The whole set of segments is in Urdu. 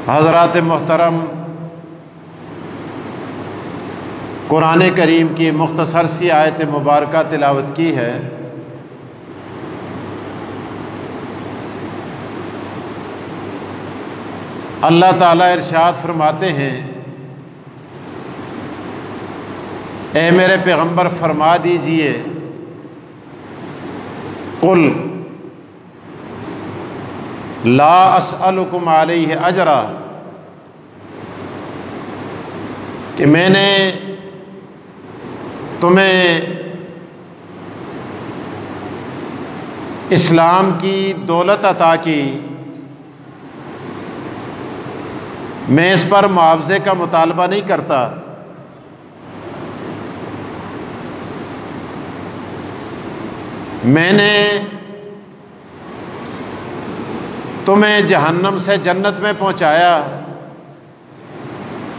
حضرات محترم، قرآن کریم کی مختصر سی آیت مبارکہ تلاوت کی ہے۔ اللہ تعالیٰ ارشاد فرماتے ہیں، اے میرے پیغمبر فرما دیجئے، قل لا اسألکم علیہ اجرا، کہ میں نے تمہیں اسلام کی دولت عطا کی، میں اس پر معاوضے کا مطالبہ نہیں کرتا۔ میں نے تمہیں جہنم سے جنت میں پہنچایا،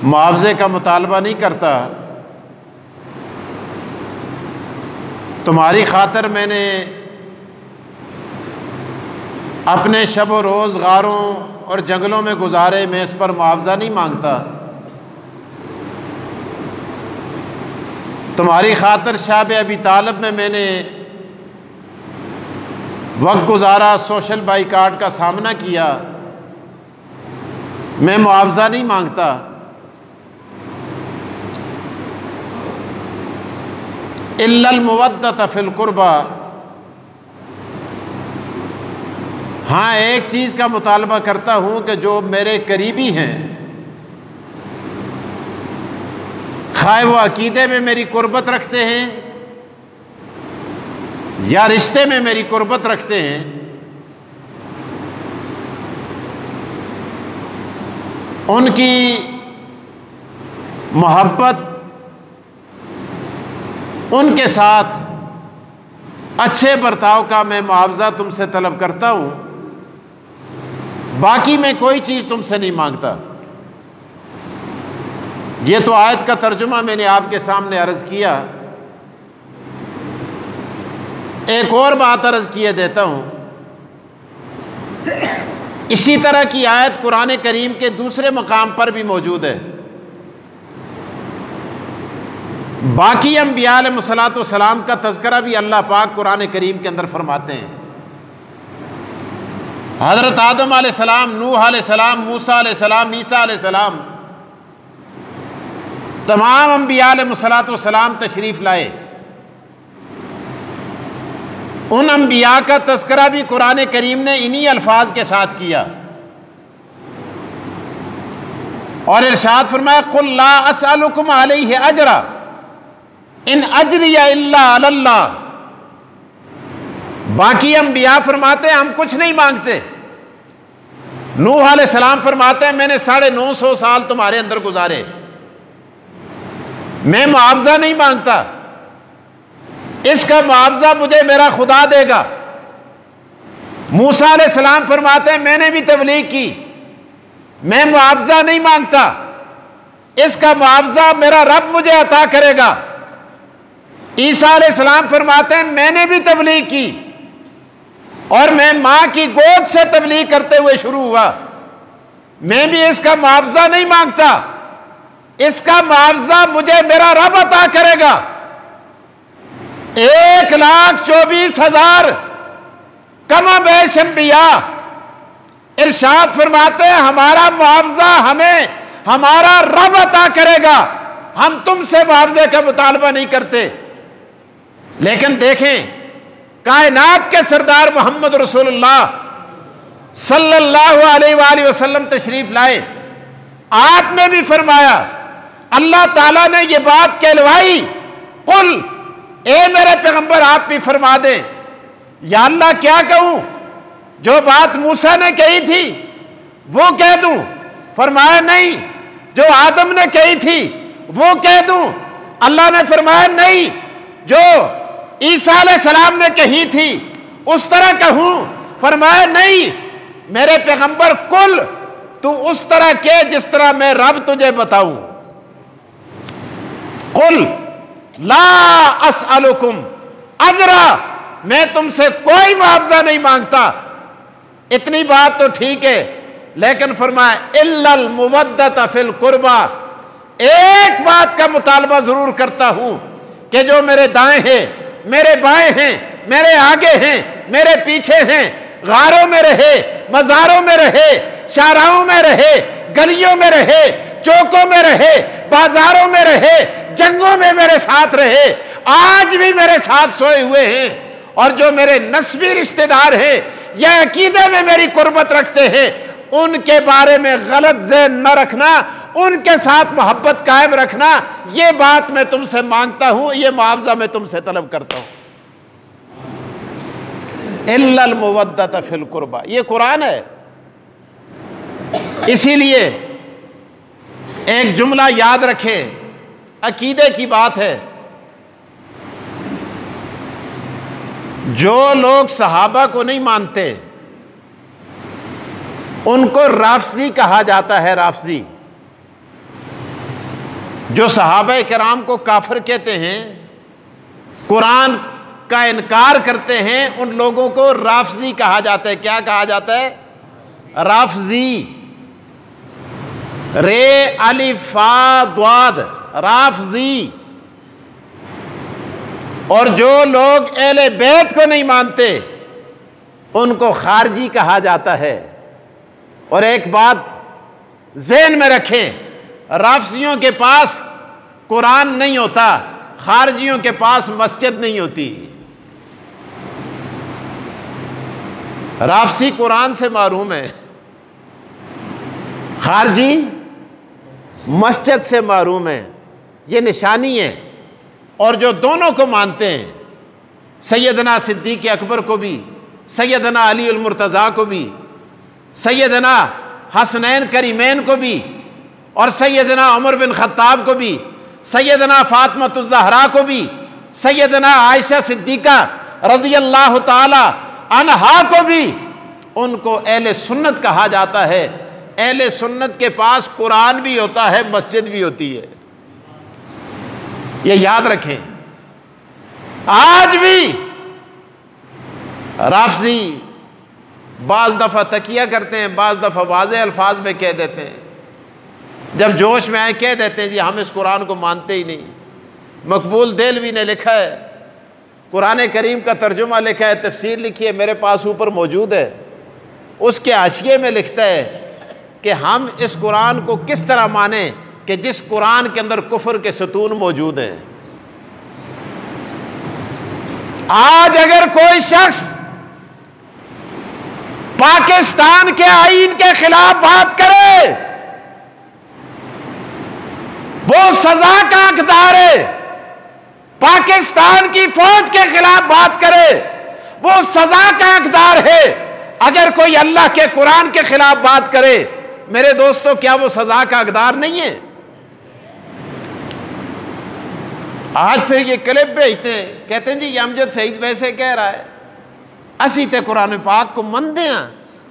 معاوضے کا مطالبہ نہیں کرتا۔ تمہاری خاطر میں نے اپنے شب و روز غاروں اور جنگلوں میں گزارے، میں اس پر معاوضہ نہیں مانگتا۔ تمہاری خاطر شاب ابی طالب میں نے وقت گزارا، سوشل بائیکاٹ کا سامنا کیا، میں معاوضہ نہیں مانگتا۔ الا المودۃ فی القربى، ہاں ایک چیز کا مطالبہ کرتا ہوں کہ جو میرے قریبی ہیں، خواہ وہ عقیدے میں میری قربت رکھتے ہیں یا رشتے میں میری قربت رکھتے ہیں، ان کی محبت، ان کے ساتھ اچھے برتاؤ کا میں معاوضہ تم سے طلب کرتا ہوں، باقی میں کوئی چیز تم سے نہیں مانگتا۔ یہ تو آیت کا ترجمہ میں نے آپ کے سامنے عرض کیا۔ ایک اور بات عرض کیے دیتا ہوں، اسی طرح کی آیت قرآن کریم کے دوسرے مقام پر بھی موجود ہے۔ باقی انبیاء علیہ الصلوۃ والسلام کا تذکرہ بھی اللہ پاک قرآن کریم کے اندر فرماتے ہیں۔ حضرت آدم علیہ السلام، نوح علیہ السلام، موسیٰ علیہ السلام، عیسیٰ علیہ السلام، تمام انبیاء علیہ الصلوۃ والسلام تشریف لائے۔ ان انبیاء کا تذکرہ بھی قرآن کریم نے انہی الفاظ کے ساتھ کیا، اور ارشاد فرمایا قل لا اسألکم علیہ اجرا ان اجری الا علی اللہ۔ باقی انبیاء فرماتے ہیں ہم کچھ نہیں مانگتے۔ نوح علیہ السلام فرماتے ہیں میں نے 950 سال تمہارے اندر گزارے، میں معاوضہ نہیں مانگتا، اس کا معاوضہ مجھے میرا خدا دے گا۔ موسیٰ علیہ السلام فرماتے ہیں میں نے بھی تبلیغ کی، میں معاوضہ نہیں مانگتا، اس کا معاوضہ میرا رب مجھے عطا کرے گا۔ عیسیٰ علیہ السلام فرماتے ہیں میں نے بھی تبلیغ کی، اور میں ماں کی گود سے تبلیغ کرتے ہوئے شروع ہوا، میں بھی اس کا معاوضہ نہیں مانگتا، اس کا معاوضہ مجھے میرا رب عطا کرے گا۔ 1,24,000 کم بیش انبیاء ارشاد فرماتے ہیں ہمارا معاوضہ ہمیں ہمارا رب عطا کرے گا، ہم تم سے معاوضے کا مطالبہ نہیں کرتے۔ لیکن دیکھیں کائنات کے سردار محمد رسول اللہ صلی اللہ علیہ وآلہ وسلم تشریف لائے، آپ نے بھی فرمایا، اللہ تعالیٰ نے یہ بات کہلوائی، قل اے میرے پیغمبر آپ بھی فرما دیں۔ یا اللہ کیا کہوں؟ جو بات موسیٰ نے کہی تھی وہ کہہ دوں؟ فرمایا نہیں۔ جو آدم نے کہی تھی وہ کہہ دوں؟ اللہ نے فرمایا نہیں۔ جو عیسیٰ علیہ السلام نے کہی تھی اس طرح کہوں؟ فرمایا نہیں۔ میرے پیغمبر کل تو اس طرح کہ جس طرح میں رب تجھے بتاؤں۔ قل لا اسألکم اجرا، میں تم سے کوئی معاوضہ نہیں مانگتا۔ اتنی بات تو ٹھیک ہے، لیکن فرمایا الا المودۃ فی القربى، ایک بات کا مطالبہ ضرور کرتا ہوں کہ جو میرے دائیں ہیں، میرے بائیں ہیں، میرے آگے ہیں، میرے پیچھے ہیں، غاروں میں رہے، مزاروں میں رہے، شاہراہوں میں رہے، گلیوں میں رہے، چوکوں میں رہے، بازاروں میں رہے، جنگوں میں میرے ساتھ رہے، آج بھی میرے ساتھ سوئے ہوئے ہیں، اور جو میرے نسبی رشتہ دار ہیں یا عقیدے میں میری قربت رکھتے ہیں، ان کے بارے میں غلط ذہن نہ رکھنا، ان کے ساتھ محبت قائم رکھنا، یہ بات میں تم سے مانگتا ہوں، یہ معاوضہ میں تم سے طلب کرتا ہوں۔ الا المودۃ فی القربى، یہ قرآن ہے۔ اسی لیے ایک جملہ یاد رکھیں، عقیدے کی بات ہے، جو لوگ صحابہ کو نہیں مانتے ان کو رافضی کہا جاتا ہے، رافضی۔ جو صحابہ کرام کو کافر کہتے ہیں، قرآن کا انکار کرتے ہیں، ان لوگوں کو رافضی کہا جاتا ہے۔ کیا کہا جاتا ہے؟ رافضی، رے الف فا ضاد، رافضی۔ اور جو لوگ اہل بیت کو نہیں مانتے ان کو خارجی کہا جاتا ہے۔ اور ایک بات ذہن میں رکھیں، رافضیوں کے پاس قرآن نہیں ہوتا، خارجیوں کے پاس مسجد نہیں ہوتی۔ رافضی قرآن سے محروم ہے، خارجی مسجد سے محروم ہے، یہ نشانی ہے۔ اور جو دونوں کو مانتے ہیں، سیدنا صدیق اکبر کو بھی، سیدنا علی المرتضیٰ کو بھی، سیدنا حسنین کریمین کو بھی، اور سیدنا عمر بن خطاب کو بھی، سیدنا فاطمۃ الزہرا کو بھی، سیدنا عائشہ صدیقہ رضی اللہ تعالی عنہا کو بھی، ان کو اہل سنت کہا جاتا ہے۔ اہل سنت کے پاس قرآن بھی ہوتا ہے، مسجد بھی ہوتی ہے، یہ یاد رکھیں۔ آج بھی رافضی بعض دفعہ تکیہ کرتے ہیں، بعض دفعہ واضح الفاظ میں کہہ دیتے ہیں، جب جوش میں آئے کہہ دیتے ہیں جی ہم اس قرآن کو مانتے ہی نہیں۔ مقبول دہلوی نے لکھا ہے، قرآن کریم کا ترجمہ لکھا ہے، تفسیر لکھی ہے، میرے پاس اوپر موجود ہے۔ اس کے حاشیے میں لکھتا ہے کہ ہم اس قرآن کو کس طرح مانیں کہ جس قرآن کے اندر کفر کے ستون موجود ہیں۔ آج اگر کوئی شخص پاکستان کے آئین کے خلاف بات کرے وہ سزا کا حقدار ہے، پاکستان کی فوج کے خلاف بات کرے وہ سزا کا حقدار ہے۔ اگر کوئی اللہ کے قرآن کے خلاف بات کرے میرے دوستو، کیا وہ سزا کا حقدار نہیں ہے؟ آج پھر یہ کلپ بھیجتے ہیں، کہتے ہیں جی یہ امجد سعید ویسے کہہ رہا ہے، اسی تے قرآن پاک کو من دیاں،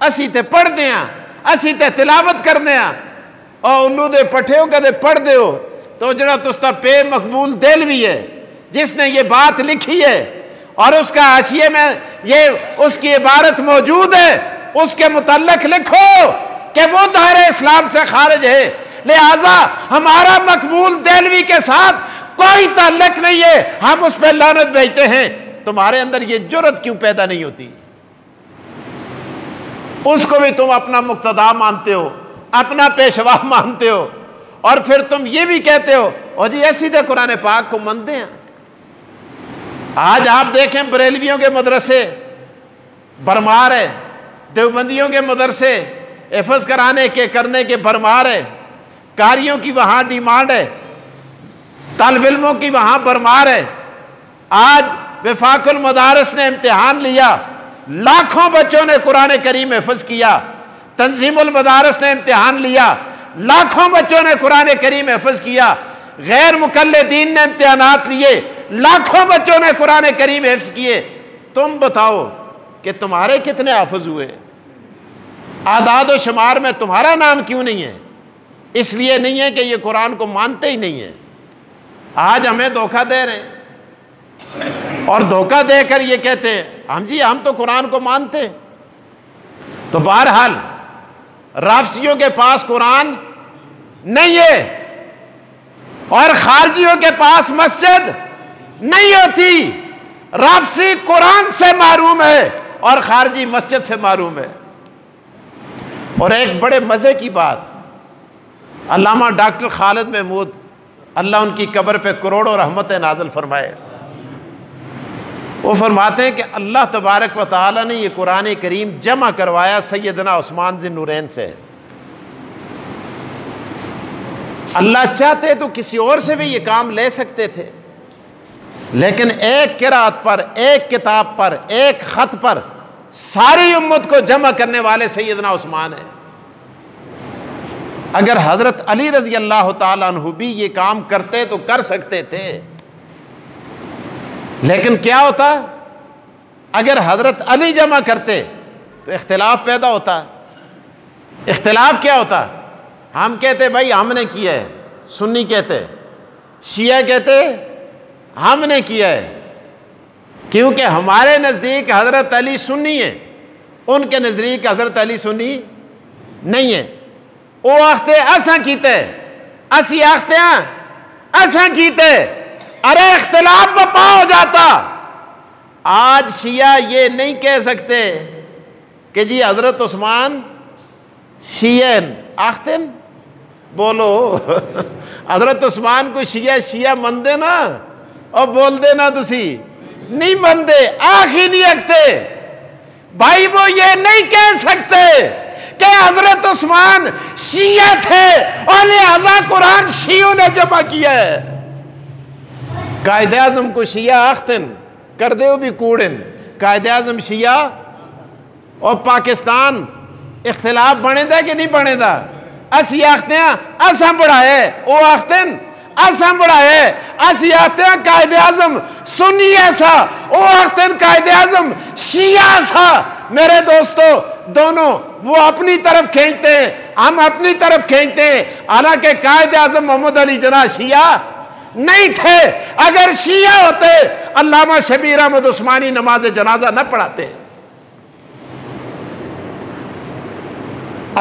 اسی تے پڑھ دیاں، اسی تے تلاوت کر دیاں، اور الو دے پٹھے ہو کدے پڑھ دے ہو۔ تو جڑا تستا پہ مقبول دہلوی ہے جس نے یہ بات لکھی ہے اور اس کا حاشیے میں یہ اس کی عبارت موجود ہے، اس کے متعلق لکھو کہ وہ دائرہ اسلام سے خارج ہے، لہذا ہمارا مقبول دہلوی کے ساتھ کوئی تعلق نہیں ہے، ہم اس پہ لعنت بھیجتے ہیں۔ تمہارے اندر یہ جرت کیوں پیدا نہیں ہوتی؟ اس کو بھی تم اپنا مقتدا مانتے ہو، اپنا پیشوا مانتے ہو، اور پھر تم یہ بھی کہتے ہو اور جی ایسی دے قرآن پاک کو مانتے ہیں۔ آج آپ دیکھیں بریلویوں کے مدرسے بھرمار ہے، دیوبندیوں کے مدرسے حفظ کرنے کے بھرمار ہے، قاریوں کی وہاں ڈیمانڈ ہے، طالب علموں کی وہاں بھرمار ہے۔ آج وفاق المدارس نے امتحان لیا، لاکھوں بچوں نے قرآن کریم حفظ کیا۔ تنظیم المدارس نے امتحان لیا، لاکھوں بچوں نے قرآن کریم حفظ کیا۔ غیر مقلدین نے امتحانات لیے، لاکھوں بچوں نے قرآن کریم حفظ کیے۔ تم بتاؤ کہ تمہارے کتنے حافظ ہوئے؟ اعداد و شمار میں تمہارا نام کیوں نہیں ہے؟ اس لیے نہیں ہے کہ یہ قرآن کو مانتے ہی نہیں ہیں۔ آج ہمیں دھوکہ دے رہے ہیں اور دھوکہ دے کر یہ کہتے ہیں ہم تو قرآن کو مانتے ہیں۔ تو بہرحال رافضیوں کے پاس قرآن نہیں ہے اور خارجیوں کے پاس مسجد نہیں ہوتی. رافضی قرآن سے محروم ہے اور خارجی مسجد سے محروم ہے. اور ایک بڑے مزے کی بات، علامہ ڈاکٹر خالد محمود اللہ ان کی قبر پہ کروڑوں رحمتیں نازل فرمائے، وہ فرماتے ہیں کہ اللہ تبارک و تعالی نے یہ قرآن کریم جمع کروایا سیدنا عثمان ذی النورین سے. اللہ چاہتے تو کسی اور سے بھی یہ کام لے سکتے تھے، لیکن ایک قرات پر، ایک کتاب پر، ایک خط پر ساری امت کو جمع کرنے والے سیدنا عثمان ہیں. اگر حضرت علی رضی اللہ تعالیٰ عنہ بھی یہ کام کرتے تو کر سکتے تھے، لیکن کیا ہوتا؟ اگر حضرت علی جمع کرتے تو اختلاف پیدا ہوتا. اختلاف کیا ہوتا؟ ہم کہتے بھائی ہم نے کیا ہے، سنی کہتے، شیعہ کہتے ہم نے کیا ہے، کیونکہ ہمارے نزدیک حضرت علی سنی ہے، ان کے نزدیک حضرت علی سنی نہیں ہے. وہ آختے اساں کیتے، اسی آختے ہیں اساں کیتے. ارے اختلاف بپا ہو جاتا. آج شیعہ یہ نہیں کہہ سکتے کہ جی حضرت عثمان شیعہ آختے ہیں. بولو حضرت عثمان کو شیعہ من دے نا اور بول دے نا تسی نہیں من دے، آخی نہیں رکھتے. بھائی وہ یہ نہیں کہہ سکتے کہ حضرت عثمان شیعہ تھے اور لہذا قرآن شیعوں نے جمع کیا ہے. قائد اعظم کو شیعہ آختن کر دے بھی کوڑن، قائد اعظم شیعہ اور پاکستان اختلاف بنے دا کہ نہیں بنے دا؟ اسی آختے ہیں اساں بڑھائے، وہ آختے ہیں اساں بڑھائے. اسی آختے ہیں قائد اعظم سنی ایسا، وہ آختے ہیں قائد اعظم شیعہ ایسا. میرے دوستو دونوں وہ اپنی طرف کھینچتے ہیں، ہم اپنی طرف کھینچتے ہیں. حالانکہ قائد اعظم محمد علی جناح شیعہ نہیں تھے. اگر شیعہ ہوتے علامہ شبیر احمد عثمانی نماز جنازہ نہ پڑھاتے.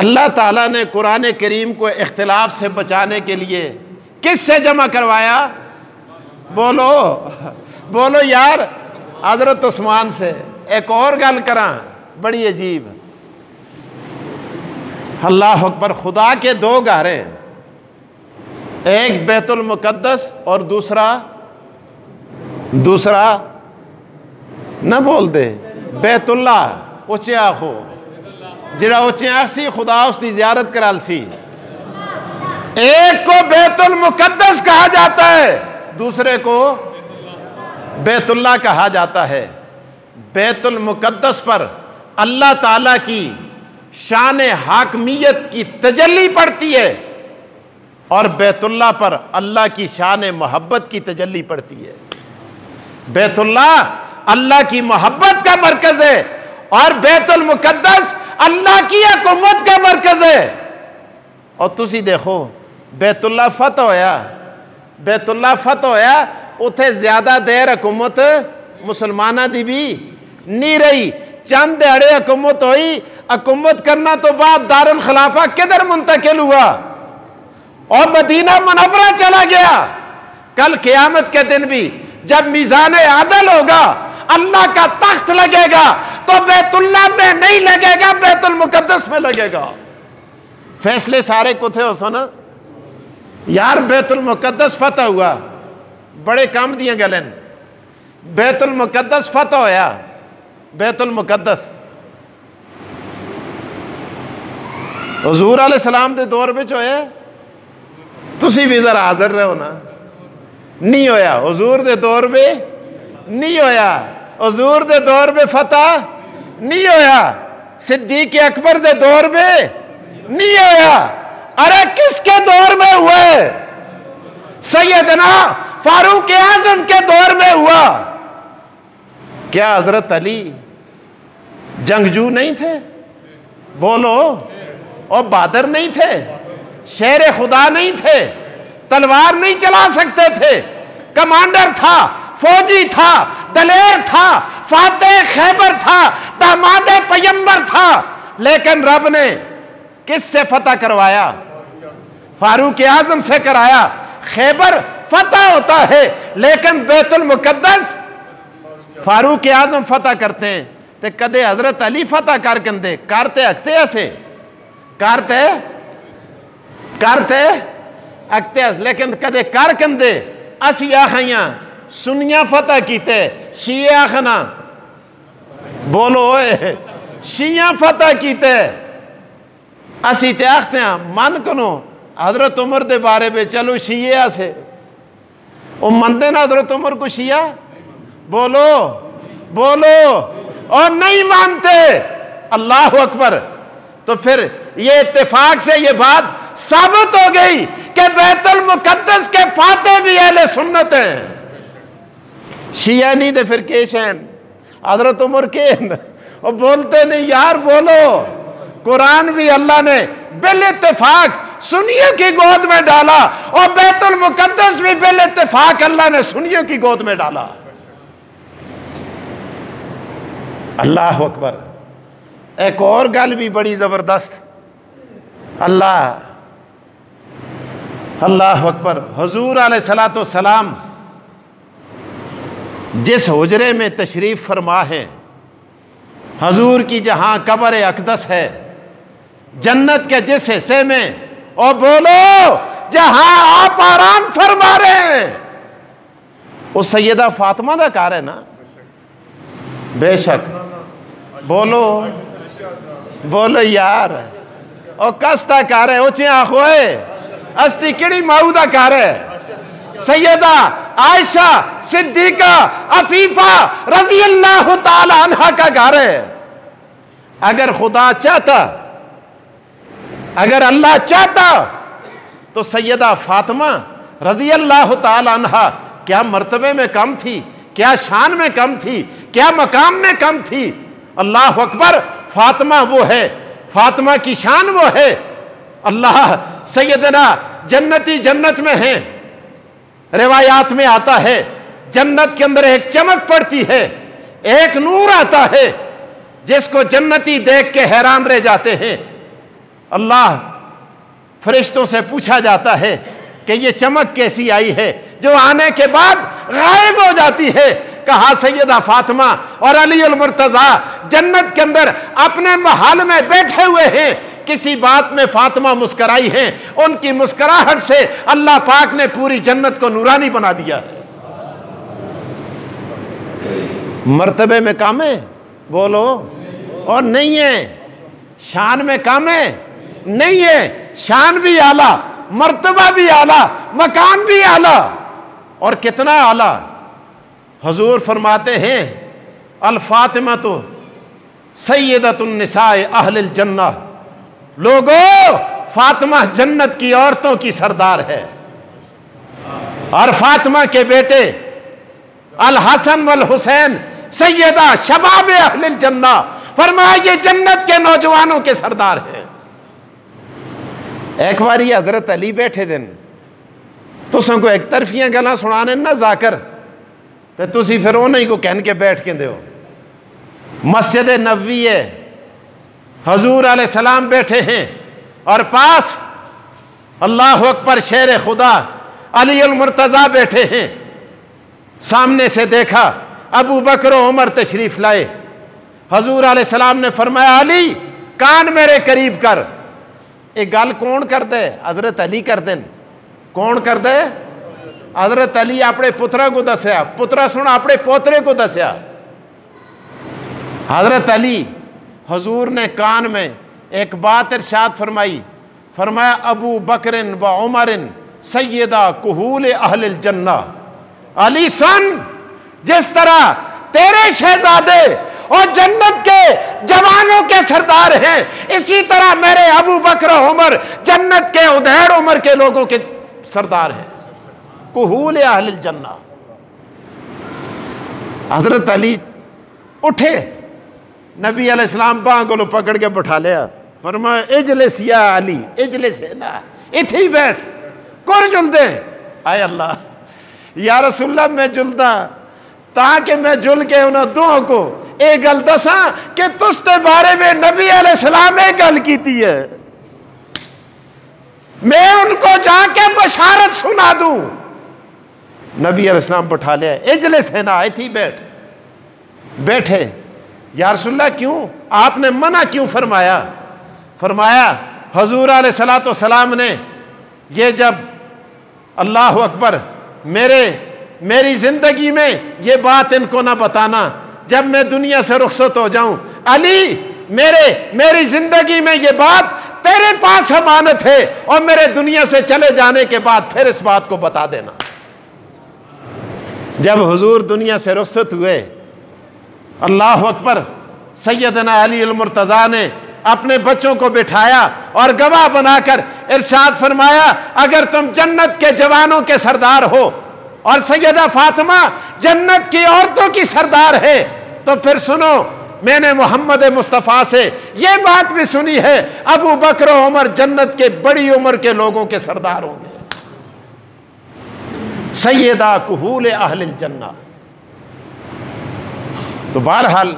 اللہ تعالیٰ نے قرآن کریم کو اختلاف سے بچانے کے لیے کس سے جمع کروایا؟ بولو بولو یار، حضرت عثمان سے. ایک اور گل کراں بڑی عجیب، اللہ اکبر. خدا کے دو گھر ہیں، ایک بیت المقدس اور دوسرا نہ بول دے بیت اللہ. اچھے آخو جڑا اچھے آخ سی خدا اس کی زیارت کرال سی. ایک کو بیت المقدس کہا جاتا ہے، دوسرے کو بیت اللہ کہا جاتا ہے. بیت المقدس پر اللہ تعالیٰ کی شان حاکمیت کی تجلی پڑتی ہے اور بیت اللہ پر اللہ کی شان محبت کی تجلی پڑتی ہے. بیت اللہ اللہ کی محبت کا مرکز ہے اور بیت المقدس اللہ کی حکومت کا مرکز ہے. اور تسی دیکھو بیت اللہ فتح ہویا اتھے زیادہ دیر حکومت مسلمانہ دی بھی نہیں رہی. چند دیہڑے حکومت ہوئی، حکومت کرنا تو بعد دارالخلافہ کدھر منتقل ہوا اور مدینہ منورہ چلا گیا. کل قیامت کے دن بھی جب میزان عدل ہوگا، اللہ کا تخت لگے گا تو بیت اللہ میں نہیں لگے گا، بیت المقدس میں لگے گا. فیصلے سارے کتھے ہو سنا یار. بیت المقدس فتح ہوا، بڑے کام دیاں گلن. بیت المقدس فتح ہویا، بیت المقدس حضور علیہ السلام دے دور بچ ہوئے، تسی بھی ذرا حاضر رہو نا. نہیں ہویا حضور دے دور میں، نہیں ہویا حضور دے دور میں فتح نہیں ہویا، صدیق اکبر دے دور میں نہیں ہویا. ارے کس کے دور میں ہوئے؟ سیدنا فاروق اعظم کے دور میں ہوا. کیا حضرت علی جنگجو نہیں تھے؟ بولو. اور بہادر نہیں تھے؟ شیر خدا نہیں تھے؟ تلوار نہیں چلا سکتے تھے؟ کمانڈر تھا، فوجی تھا، دلیر تھا، فاتح خیبر تھا، داماد پیمبر تھا. لیکن رب نے کس سے فتح کروایا؟ فاروق اعظم سے کرایا۔ خیبر فتح ہوتا ہے لیکن بیت المقدس فاروق اعظم فتح کرتے ہیں، تے کدے حضرت علی فتح کر کندے کرتے اکتے ایسے کرتے اکتے ایسے، لیکن کدے کر کندے اسی آخیاں سنیاں فتح کیتے، شیعہ آخنا بولو ہوئے شیعہ فتح کیتے، اسی تے آختے ہیں من کنو حضرت عمر دے بارے میں چلو شیعہ سے وہ مندے نا حضرت عمر کو شیعہ بولو اور نہیں مانتے، اللہ اکبر۔ تو پھر یہ اتفاق سے یہ بات ثابت ہو گئی کہ بیت المقدس کے فاتح بھی اہل سنت ہیں، شیعہ نہیں دے پھر کیشن حضرت عمر کے اور بولتے نہیں یار بولو۔ قرآن بھی اللہ نے بال اتفاق سنیوں کی گود میں ڈالا اور بیت المقدس بھی بال اتفاق اللہ نے سنیوں کی گود میں ڈالا۔ اللہ اکبر۔ ایک اور گل بھی بڑی زبردست، اللہ اکبر۔ حضور علیہ السلام جس حجرے میں تشریف فرما ہے، حضور کی جہاں قبر اقدس ہے، جنت کے جس حصے میں اور بولو جہاں آپ آرام فرما رہے ہیں، وہ سیدہ فاطمہ دا کار ہے نا؟ بے شک بولو یار، اور کستا کار ہے اچھے آنکھوئے استی کڑی ماؤ دا کار ہے، سیدہ عائشہ صدیقہ عفیفہ رضی اللہ تعالی عنہ کا گھر ہے۔ اگر خدا چاہتا، اگر اللہ چاہتا تو سیدہ فاطمہ رضی اللہ تعالی عنہ کیا مرتبے میں کم تھی، کیا شان میں کم تھی، کیا مقام میں کم تھی؟ اللہ اکبر۔ فاطمہ وہ ہے، فاطمہ کی شان وہ ہے۔ اللہ سیدنا جنتی جنت میں ہیں، روایات میں آتا ہے جنت کے اندر ایک چمک پڑتی ہے، ایک نور آتا ہے جس کو جنتی دیکھ کے حیران رہ جاتے ہیں۔ اللہ فرشتوں سے پوچھا جاتا ہے کہ یہ چمک کیسی آئی ہے جو آنے کے بعد غائب ہو جاتی ہے؟ کہا سیدہ فاطمہ اور علی المرتضیٰ جنت کے اندر اپنے محل میں بیٹھے ہوئے ہیں، کسی بات میں فاطمہ مسکرائی ہیں، ان کی مسکراہٹ سے اللہ پاک نے پوری جنت کو نورانی بنا دیا ہے۔ مرتبے میں کم ہے بولو، اور نہیں ہے شان میں کم ہے، نہیں ہے شان بھی اعلیٰ، مرتبہ بھی اعلیٰ، مقام بھی اعلیٰ، اور کتنا اعلیٰ۔ حضور فرماتے ہیں الفاطمہ سیدۃ النساء اہل الجنہ، لوگو فاطمہ جنت کی عورتوں کی سردار ہے، اور فاطمہ کے بیٹے الحسن والحسین سیدہ شباب اہل الجنہ، فرمایا یہ جنت کے نوجوانوں کے سردار ہیں۔ ایک باری حضرت علی بیٹھے دن تساں کو ایک طرفیاں گلاں سنانے نہ ذاکر تے تسی پھر انہی کو کہن کے بیٹھ کے دیو۔ مسجد نبوی ہے، حضور علیہ السلام بیٹھے ہیں اور پاس اللہ اکبر شیر خدا علی المرتضیٰ بیٹھے ہیں۔ سامنے سے دیکھا ابو بکر و عمر تشریف لائے، حضور علیہ السلام نے فرمایا علی کان میرے قریب کر۔ ایک گل کون کر دے؟ حضرت علی کر دیں۔ کون کر دے؟ حضرت علی اپنے پترا کو دسیا، پترا سن اپنے پوترے کو دسیا۔ حضرت علی حضور نے کان میں ایک بات ارشاد فرمائی، فرمایا ابو بکر و عمر سیدہ کہول اہل الجنہ۔ علی سن، جس طرح تیرے شہزادے اور جنت کے جوانوں کے سردار ہیں، اسی طرح میرے ابو بکر و عمر جنت کے ادھیڑ عمر کے لوگوں کے سردار ہیں، کہول اہل الجنہ۔ حضرت علی اٹھے، نبی علیہ السلام باں کو پکڑ کے بٹھا لیا، فرمایا اجلس یا علی، اجلس ہے نا، اتھے ہی بیٹھ، کور جل دے۔ آئے اللہ یا رسول اللہ میں جلدا تاکہ میں جل کے انہوں دوہوں کو ایک گل دساں کہ تس دے بارے میں نبی علیہ السلام ایک گل کیتی ہے۔ بشارت سنا دوں. نبی علیہ السلام بٹھا لیا. اجلس ہے نا آئی تھی بیٹھے. یا رسول اللہ کیوں؟ آپ نے منع کیوں فرمایا؟ فرمایا حضور علیہ الصلوۃ والسلام نے یہ جب اللہ اکبر میری زندگی میں یہ بات ان کو نہ بتانا جب میں دنیا سے رخصت ہو جاؤں. علی میری زندگی میں یہ بات تیرے پاس امانت ہے اور میرے دنیا سے چلے جانے کے بعد پھر اس بات کو بتا دینا. جب حضور دنیا سے رخصت ہوئے اللہ اکبر سیدنا علی المرتضیٰ نے اپنے بچوں کو بٹھایا اور گواہ بنا کر ارشاد فرمایا اگر تم جنت کے جوانوں کے سردار ہو اور سیدہ فاطمہ جنت کی عورتوں کی سردار ہے تو پھر سنو میں نے محمد مصطفیٰ سے یہ بات بھی سنی ہے ابو بکر و عمر جنت کے بڑی عمر کے لوگوں کے سردار ہوں گے. سیدہ کہول اہل الجنہ. تو بہرحال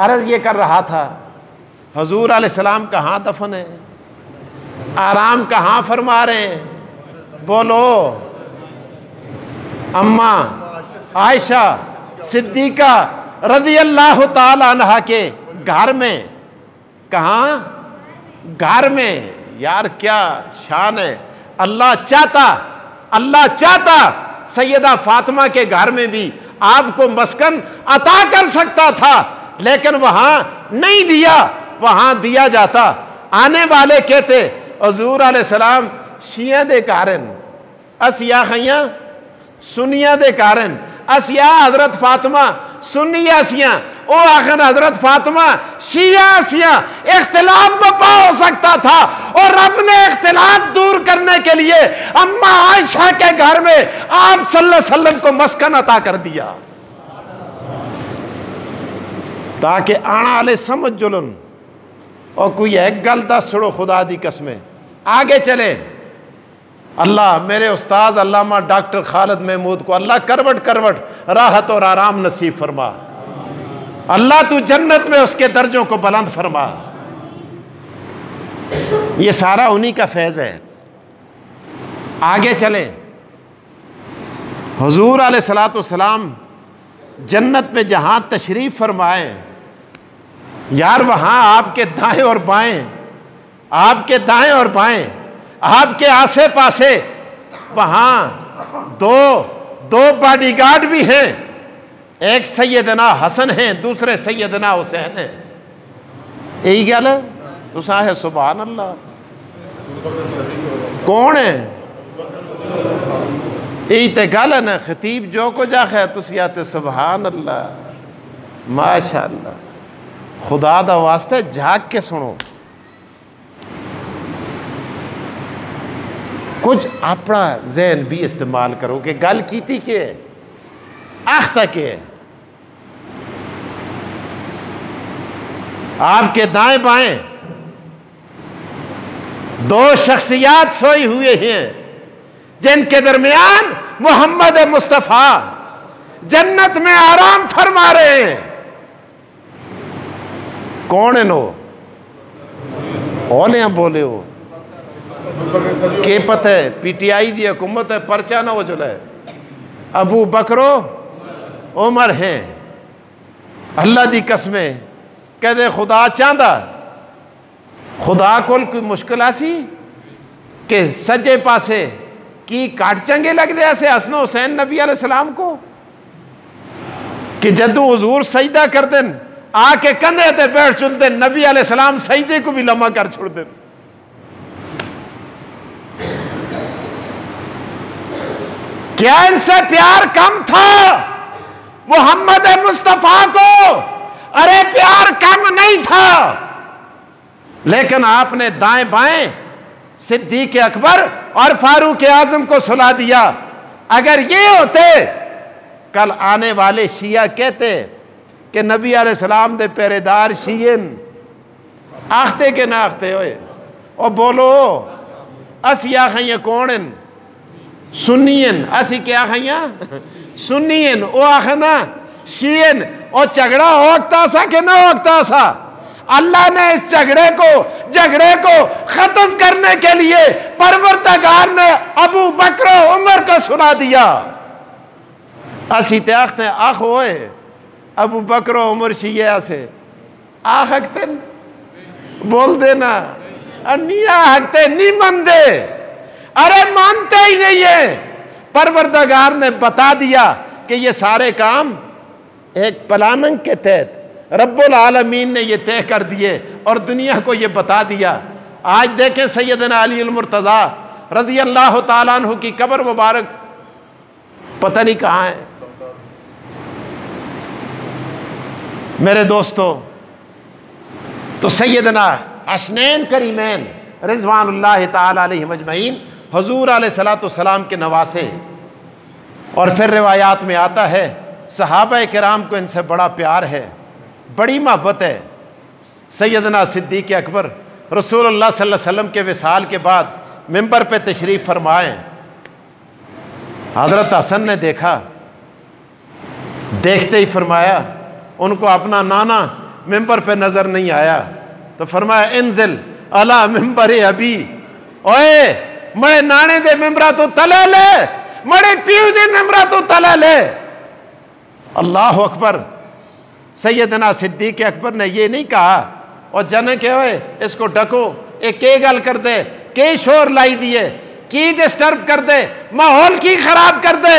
عرض یہ کر رہا تھا حضور علیہ السلام کہاں دفن ہے؟ آرام کہاں فرما رہے ہیں؟ بولو. اماں عائشہ صدیقہ رضی اللہ تعالی عنہا کے گھر میں. کہاں؟ گھر میں. یار کیا شان ہے. اللہ چاہتا سیدہ فاطمہ کے گھر میں بھی آپ کو مسکن عطا کر سکتا تھا لیکن وہاں نہیں دیا. وہاں دیا جاتا. آنے والے کہتے حضور علیہ السلام شیعہ دے کارن اسیا خیاں سنیہ دے کارن اسیا حضرت فاطمہ سنی اسیاں او آخر حضرت فاطمہ شیعہ اسیاں اختلاف بپا ہو سکتا تھا اور رب نے اختلاف دور کرنے کے لیے اماں عائشہ کے گھر میں آپ صلی اللہ علیہ وسلم کو مسکن عطا کر دیا تاکہ آنا والے سمجھ جلن اور کوئی ایک گل دس چھوڑو خدا دی قسمیں. آگے چلے. اللہ میرے استاد علامہ ڈاکٹر خالد محمود کو اللہ کروٹ راحت اور آرام نصیب فرما. اللہ تو جنت میں اس کے درجوں کو بلند فرما. یہ سارا انہی کا فیض ہے. آگے چلیں. حضور علیہ الصلوۃ والسلام جنت میں جہاں تشریف فرمائیں یار وہاں آپ کے دائیں اور بائیں آپ کے آسے پاسے وہاں دو باڈی گارڈ بھی ہیں. ایک سیدنا حسن ہیں دوسرے سیدنا حسین ہیں. یہی گل ہے تو ہے سبحان اللہ. کون ہے؟ یہی تے گل ہے نا. خطیب جو کو جاخے تسی آتے سبحان اللہ ماشاء اللہ. خدا دا واسطے جھاگ کے سنو. کچھ اپنا ذہن بھی استعمال کرو کہ گل کیتی کہ آختہ کہ آپ کے دائیں بائیں دو شخصیات سوئی ہوئے ہیں جن کے درمیان محمد مصطفیٰ جنت میں آرام فرما رہے ہیں. کون ہے نو اولیاں بولے ہو کہ پتہ ہے پی ٹی آئی دی حکومت ہے پرچہ نہ ہو جلے. ابو بکرو عمر ہیں. اللہ دی قسمیں کہتے خدا چاہتا خدا کو کوئی مشکل آسی کہ سجے پاسے کی کاٹ چنگے لگ دے ایسے حسن و حسین نبی علیہ السلام کو کہ جدو حضور سجدہ کر دیں آ کے کندھے تے بیٹھ چل دیں نبی علیہ السلام سجدے کو بھی لمحہ کر چھوڑ دیں. کیا ان سے پیار کم تھا محمد مصطفیٰ کو؟ ارے پیار کم نہیں تھا لیکن آپ نے دائیں بائیں صدیق اکبر اور فاروق اعظم کو سلا دیا. اگر یہ ہوتے کل آنے والے شیعہ کہتے کہ نبی علیہ السلام دے پہرے دار شیعن آختے کہ نہ آختے ہوئے اور بولو اسی آخائیں کونن سنین اسی کیا آخائیں سنین او آخنا شیعن او جھگڑا ہوکتا سا کہ نہ ہوکتا سا. اللہ نے اس جھگڑے کو ختم کرنے کے لیے پروردگار نے ابو بکر و عمر کو سنا دیا. اسی تیاختے آخ ہوئے ابو بکر و عمر شیعہ سے آخ ہکتے بول دینا نہیں ہکتے نہیں مندے. ارے مانتے ہی نہیں ہے. پروردگار نے بتا دیا کہ یہ سارے کام ایک پلاننگ کے تحت رب العالمین نے یہ طے کر دیے اور دنیا کو یہ بتا دیا. آج دیکھیں سیدنا علی المرتضیٰ رضی اللہ تعالیٰ عنہ کی قبر مبارک پتہ نہیں کہاں ہے. میرے دوستو تو سیدنا حسنین کریمین رضوان اللہ تعالیٰ علیہ مجمعین حضور علیہ السلام کے نواسے. اور پھر روایات میں آتا ہے صحابہ کرام کو ان سے بڑا پیار ہے, بڑی محبت ہے. سیدنا صدیق اکبر رسول اللہ صلی اللہ علیہ وسلم کے وصال کے بعد ممبر پہ تشریف فرمائے. حضرت حسن نے دیکھا, دیکھتے ہی فرمایا, ان کو اپنا نانا ممبر پہ نظر نہیں آیا تو فرمایا انزل علی ممبر ابی, اوئے مڑے نانے دے ممبرہ تو تلے لے, مڑے پیو دے ممبرہ تو تلے لے. اللہ اکبر. سیدنا صدیق اکبر نے یہ نہیں کہا اور جنے کہ ہوئے اس کو ڈکو, ایک کے گل کر دے, کے شور لائی دیے, کی ڈسٹرب کر دے, ماحول کی خراب کر دے.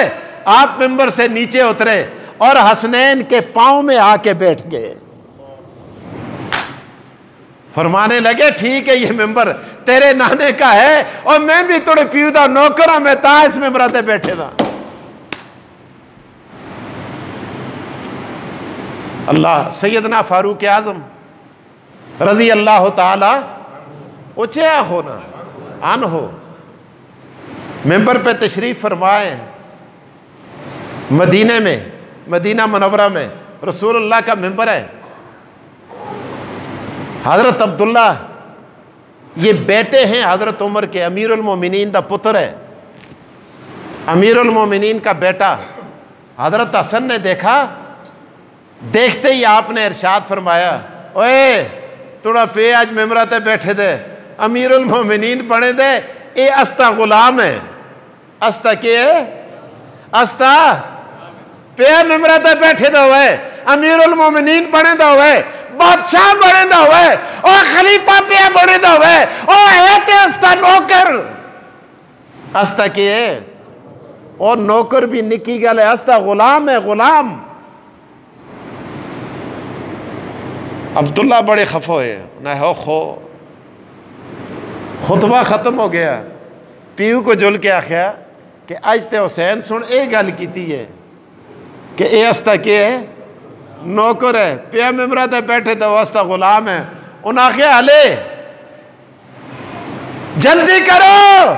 آپ ممبر سے نیچے اترے اور حسنین کے پاؤں میں آ کے بیٹھ گئے. فرمانے لگے ٹھیک ہے یہ ممبر تیرے نانے کا ہے اور میں بھی تھوڑے پیو دا نوکر ہوں, میں تا اس ممبر تے بیٹھے دا. اللہ سیدنا فاروق اعظم رضی اللہ تعالی اچھے ہونا آن ہو ممبر پہ تشریف فرمائے. مدینے میں, مدینہ منورہ میں رسول اللہ کا ممبر ہے. حضرت عبداللہ یہ بیٹے ہیں حضرت عمر کے, امیر المومنین دا پتر ہے, امیر المومنین کا بیٹا. حضرت حسن نے دیکھا, دیکھتے ہی آپ نے ارشاد فرمایا اوئے تھوڑا پہ آج ممبرہ تے بیٹھے دے, امیر المومنین بنے دے, اے استا غلام ہے. استا کیا ہے؟ استا پہ ممبرہ تے بیٹھے دے ہوئے, امیر المومنین بنے دے ہوئے, بادشاہ بنے دے ہوئے, اور خلیفہ پہ بنے دے ہوئے, اور ایتے استا نوکر. استا کیا ہے؟ اور نوکر بھی نکی گل ہے, استا غلام ہے, غلام. عبداللہ بڑے خفا ہوئے, نہ ہو خو خطبہ ختم ہو گیا. پیو کو جل کے آخیا کہ آج تے حسین سن اے گل کیتی ہے کہ اے استا کیا ہے؟ نوکر ہے. پیا ممبرہ تے بیٹھے تے وہ استا غلام ہے. انہوں نے آخیا علی جلدی کرو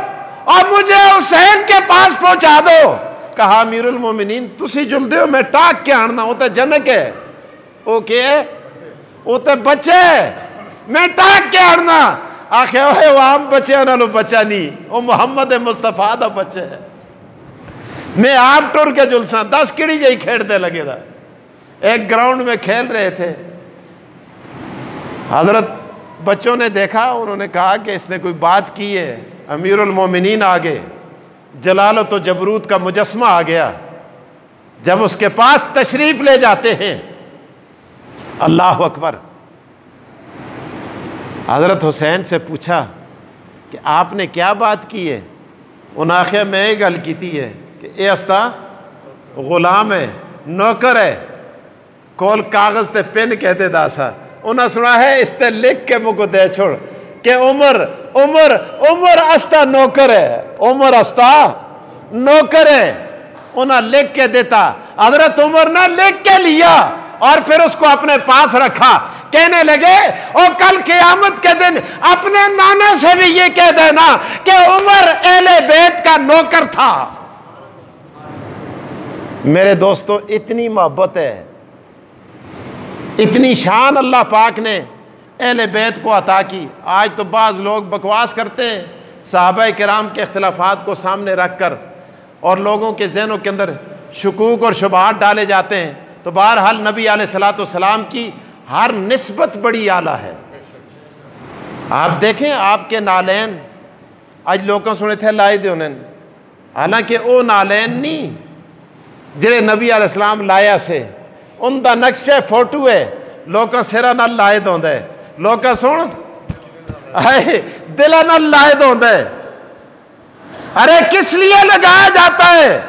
اور مجھے حسین کے پاس پہنچا دو. کہا امیر المومنین تسی جل دیو, میں ٹاک کے آننا ہوتا جنک ہے, وہ کیا ہے؟ وہ تو بچے, میں ٹاک کے آڑنا. آخر وہ عام بچے انہوں بچہ نہیں, وہ محمد مصطفیٰ دا بچے ہے. میں آپ ٹور کے جلساں 10 کڑی جائی کھیڑتے لگے دا. ایک گراؤنڈ میں کھیل رہے تھے, حضرت بچوں نے دیکھا, انہوں نے کہا کہ اس نے کوئی بات کی ہے. امیر المومنین آگے, جلالت و جبروت کا مجسمہ آ گیا. جب اس کے پاس تشریف لے جاتے ہیں, اللہ اکبر. حضرت حسین سے پوچھا کہ آپ نے کیا بات کی ہے؟ انہوں نے آخیا میں یہ گل کیتی ہے کہ اے استا غلام ہے, نوکر ہے. کول کاغذ تے پن کہتے دا سا. انہوں نے سنا ہے اس تے لکھ کے مجھ کو دے چھوڑ کہ عمر عمر عمر استا نوکر ہے, عمر استا نوکر ہے. انہوں نے لکھ کے دیتا. حضرت عمر نے لکھ کے لیا اور پھر اس کو اپنے پاس رکھا. کہنے لگے اور کل قیامت کے دن اپنے نانا سے بھی یہ کہہ دینا کہ عمر اہل بیت کا نوکر تھا. میرے دوستو اتنی محبت ہے, اتنی شان اللہ پاک نے اہل بیت کو عطا کی. آج تو بعض لوگ بکواس کرتے ہیں صحابہ کرام کے اختلافات کو سامنے رکھ کر, اور لوگوں کے ذہنوں کے اندر شکوک اور شبہات ڈالے جاتے ہیں. تو بہرحال نبی علیہ السلام کی ہر نسبت بڑی اعلیٰ ہے. آپ دیکھیں آپ کے نالین اج لوگوں سنے تھے لائے دے انہیں، حالانکہ او نالین نہیں جڑے نبی علیہ السلام لایا سے، ان دا نقشہ فوٹو ہے، لوگوں سرہ نہ لائے دوں دے، لوگوں سن دلہ نہ لائے دوں دے. ارے کس لیے لگایا جاتا ہے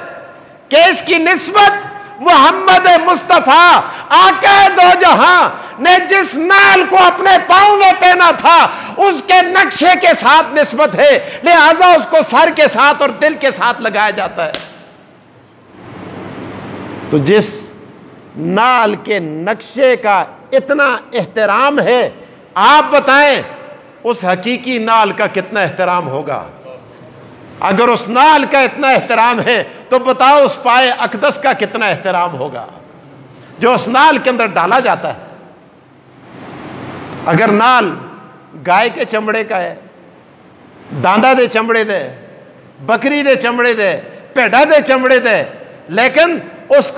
کہ اس کی نسبت محمد مصطفیٰ آقا دو جہاں نے جس نال کو اپنے پاؤں میں پہنا تھا اس کے نقشے کے ساتھ نسبت ہے، لہذا اس کو سر کے ساتھ اور دل کے ساتھ لگایا جاتا ہے. تو جس نال کے نقشے کا اتنا احترام ہے، آپ بتائیں اس حقیقی نال کا کتنا احترام ہوگا؟ اگر اس نال کا اتنا احترام ہے تو بتاؤ اس پائے اقدس کا کتنا احترام ہوگا جو اس نال کے اندر ڈالا جاتا ہے. اگر نال گائے کے چمڑے کا ہے، داندا دے چمڑے دے، بکری دے چمڑے دے، پیڑا دے چمڑے دے، لیکن اس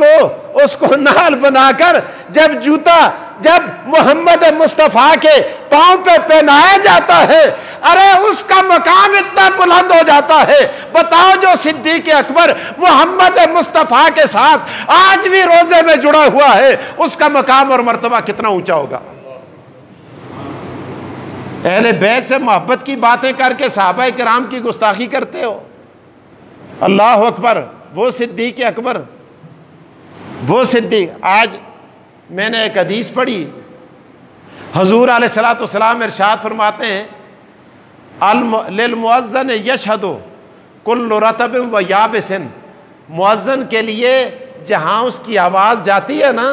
کو نال بنا کر جب محمد مصطفیٰ کے پاؤں پہ پہنایا جاتا ہے، ارے اس کا مقام اتنا بلند ہو جاتا ہے. بتاؤ جو صدیق اکبر محمد مصطفیٰ کے ساتھ آج بھی روزے میں جڑا ہوا ہے، اس کا مقام اور مرتبہ کتنا اونچا ہوگا. اہل بیت سے محبت کی باتیں کر کے صحابہ کرام کی گستاخی کرتے ہو. اللہ اکبر. وہ صدیق اکبر، وہ صدیق. آج میں نے ایک حدیث پڑھی، حضور علیہ الصلوۃ والسلام ارشاد فرماتے ہیں للمؤذن یشہد کل رطب و یابس. مؤذن کے لیے جہاں اس کی آواز جاتی ہے نا،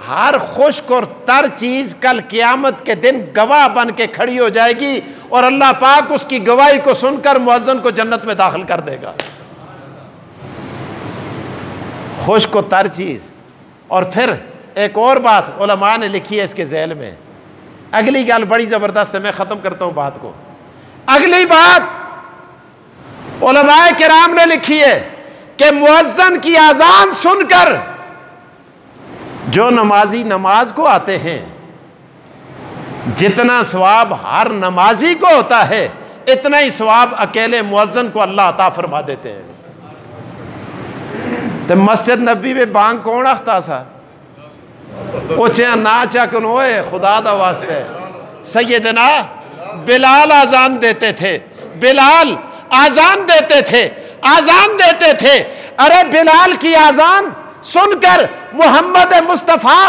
ہر خشک اور تر چیز کل قیامت کے دن گواہ بن کے کھڑی ہو جائے گی، اور اللہ پاک اس کی گواہی کو سن کر مؤذن کو جنت میں داخل کر دے گا. خشک و تر چیز. اور پھر ایک اور بات علماء نے لکھی ہے اس کے ذیل میں، اگلی گل بڑی زبردست ہے، میں ختم کرتا ہوں بات کو. اگلی بات علماء کرام نے لکھی ہے کہ مؤذن کی اذان سن کر جو نمازی نماز کو آتے ہیں، جتنا ثواب ہر نمازی کو ہوتا ہے اتنا ہی ثواب اکیلے مؤذن کو اللہ عطا فرما دیتے ہیں. تو مسجد نبی میں بانگ کون رکھتا سا؟ اوچے نا چکن ہوئے خدا دا واسطے سیدنا بلال آزان دیتے تھے. بلال آزان دیتے تھے، آزان دیتے تھے. ارے بلال کی آزان سن کر محمد مصطفیٰ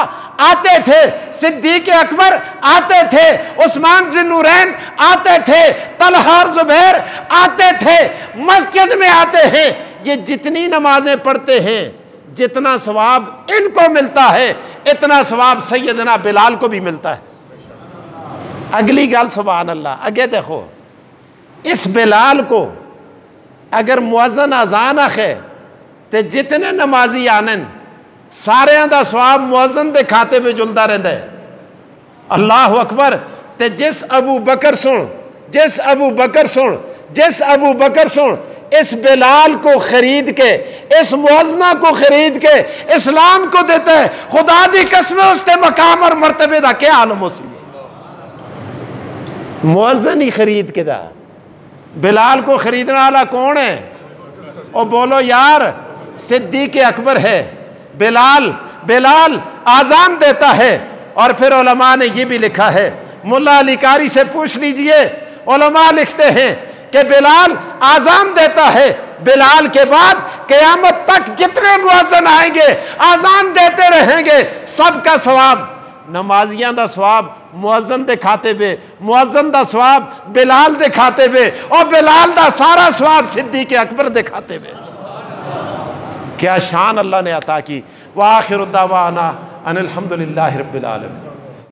آتے تھے، صدیق اکبر آتے تھے، عثمان ذی النورین آتے تھے، طلحہ اور زبیر آتے تھے، مسجد میں آتے ہیں. یہ جتنی نمازیں پڑھتے ہیں جتنا ثواب ان کو ملتا ہے اتنا ثواب سیدنا بلال کو بھی ملتا ہے. اگلی گل سبحان اللہ. اگے دیکھو اس بلال کو اگر مؤذن اذان آخے تے جتنے نمازی آنن سارے دا ثواب مؤذن دے کھاتے میں جلدا رہندا ہے. اللہ اکبر. تے جس ابو بکر سن اس بلال کو خرید کے، اس مؤذنہ کو خرید کے اسلام کو دیتا ہے، خدا دی قسم اس تے مقام اور مرتبے دا کیا عالم اسی ہے. مؤذن ہی خرید کے دا. بلال کو خریدنے والا کون ہے؟ او بولو یار، صدیق اکبر ہے. بلال آزان دیتا ہے. اور پھر علماء نے یہ بھی لکھا ہے، ملا علی قاری سے پوچھ لیجئے، علماء لکھتے ہیں کہ بلال آزان دیتا ہے، بلال کے بعد قیامت تک جتنے مؤذن آئیں گے آزان دیتے رہیں گے، سب کا ثواب نمازیاں دا ثواب مؤذن دے کھاتے بے، مؤذن دا ثواب بلال دے کھاتے بے، اور بلال دا سارا ثواب صدیق اکبر دے کھاتے بے. کیا شان اللہ نے عطا کی. وآخر الدعوانا ان الحمدللہ رب العالمین.